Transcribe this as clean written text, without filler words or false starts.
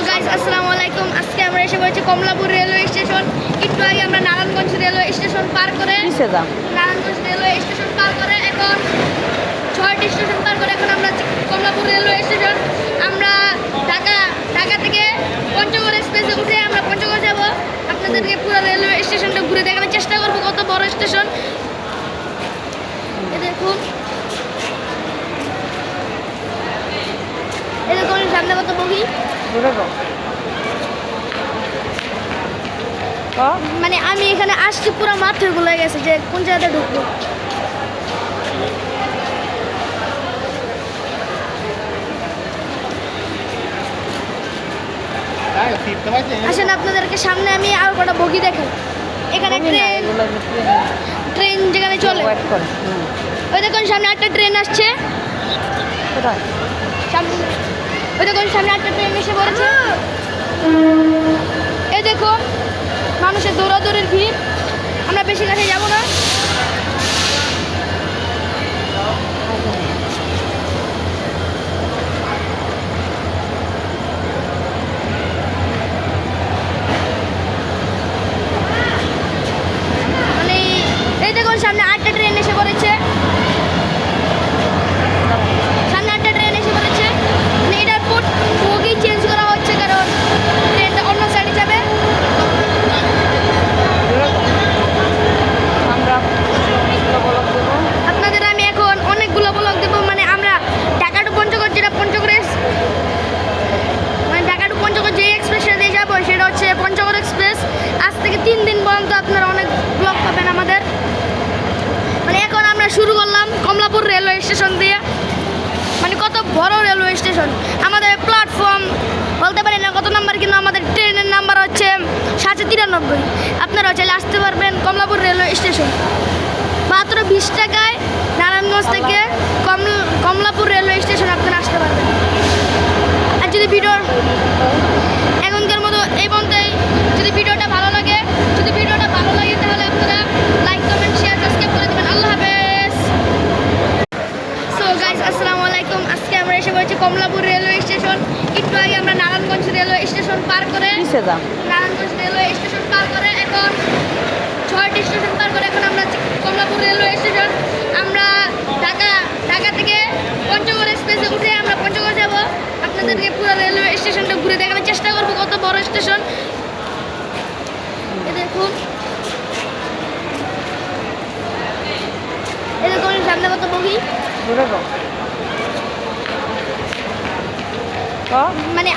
Guys আসসালামু আলাইকুম। আজকে আমরা এসে পড়েছি কমলাপুর রেলওয়ে স্টেশন। একটু আগে আমরা নারায়ণগঞ্জ রেলওয়ে স্টেশন পার করে নারায়ণগঞ্জ রেলওয়ে স্টেশন পার করে এখন 6টি স্টেশন পার করে এখন আমরা কমলাপুর রেলওয়ে স্টেশন। আমরা ঢাকা থেকে পঞ্চগড় এক্সপ্রেসে উঠে আমরা পঞ্চগড় যাব। আপনাদেরকে পুরো রেলওয়ে স্টেশনটা ঘুরে দেখানোর চেষ্টা করব, কত বড় স্টেশন। দেখুন, দেখুন সামনে কত বগি। মানে আমি এখানে আসছি পুরো মাথা গুলো গেছে যে কোন জায়গাতে ঢুকবো। আসেন আপনাদেরকে সামনে আমি আরো কটা বগি দেখাই। এখানে ট্রেন যেখানে চলে ওই দেখুন সামনে একটা ট্রেন আসছে। ওই দেখুন সামনে একটা ট্রেন এসে পড়েছে। এই দেখুন মানুষের দৌড়াদৌড়ির ভিড়। আমরা বেশি কাছে যাব না। মানে এই দেখুন সামনে আটটা ট্রেন এসে পড়েছে। সামনে আটটা ট্রেন এসে পড়েছে। মানে এটার বগি চেঞ্জ করা হচ্ছে কারণ ট্রেনটা অন্য সাইডে যাবে। আপনাদের আমি এখন অনেকগুলো ব্লগ দেবো। মানে আমরা ঢাকা টু পঞ্চগড়, যেটা পঞ্চগড় মানে ঢাকা টু পঞ্চগড় যে এক্সপ্রেসটা দিয়ে যাবো সেটা হচ্ছে পঞ্চগড় এক্সপ্রেস। আজ থেকে 3 দিন পর্যন্ত আপনারা অনেক ব্লগ পাবেন আমাদের। মানে এখন আমরা শুরু করলাম কমলাপুর রেলওয়ে স্টেশন দিয়ে। মানে কত বড় রেলওয়ে স্টেশন। আমাদের প্ল্যাটফর্ম বলতে পারি না কত নাম্বার, কিন্তু আমাদের ট্রেনের নাম্বার হচ্ছে 793। আপনারা চাইলে আসতে পারবেন কমলাপুর রেলওয়ে স্টেশন। মাত্র 20 টাকায় নারায়ণগঞ্জ থেকে কমলাপুর রেলওয়ে স্টেশন আপনারা আসতে পারবেন। আর যদি এখনকার মতো এই পর্যন্তই। যদি ভিডিওটা ভালো লাগে তাহলে আপনারা লাইক, কমেন্ট, শেয়ার, সাবস্ক্রাইব করে দেবেন। আল্লাহ হাফেজ। সো গাইস আসসালামু আলাইকুম। আজকে আমরা এসে পড়েছি কমলাপুর রেলওয়ে স্টেশন। একটু আগে আমরা নারায়ণগঞ্জ রেলওয়ে স্টেশন পার করে এখন 6টি স্টেশন পার করে এখন আমরা কমলাপুর রেলওয়ে স্টেশন। আমরা ঢাকা থেকে পঞ্চগড় এক্সপ্রেসে উঠে আমরা পঞ্চগড় যাব। আপনাদেরকে পুরো রেলওয়ে স্টেশনটা ঘুরে দেখানোর চেষ্টা করব, কত বড় স্টেশন। দেখুন, দেখুন সামনে কত বগি। মানে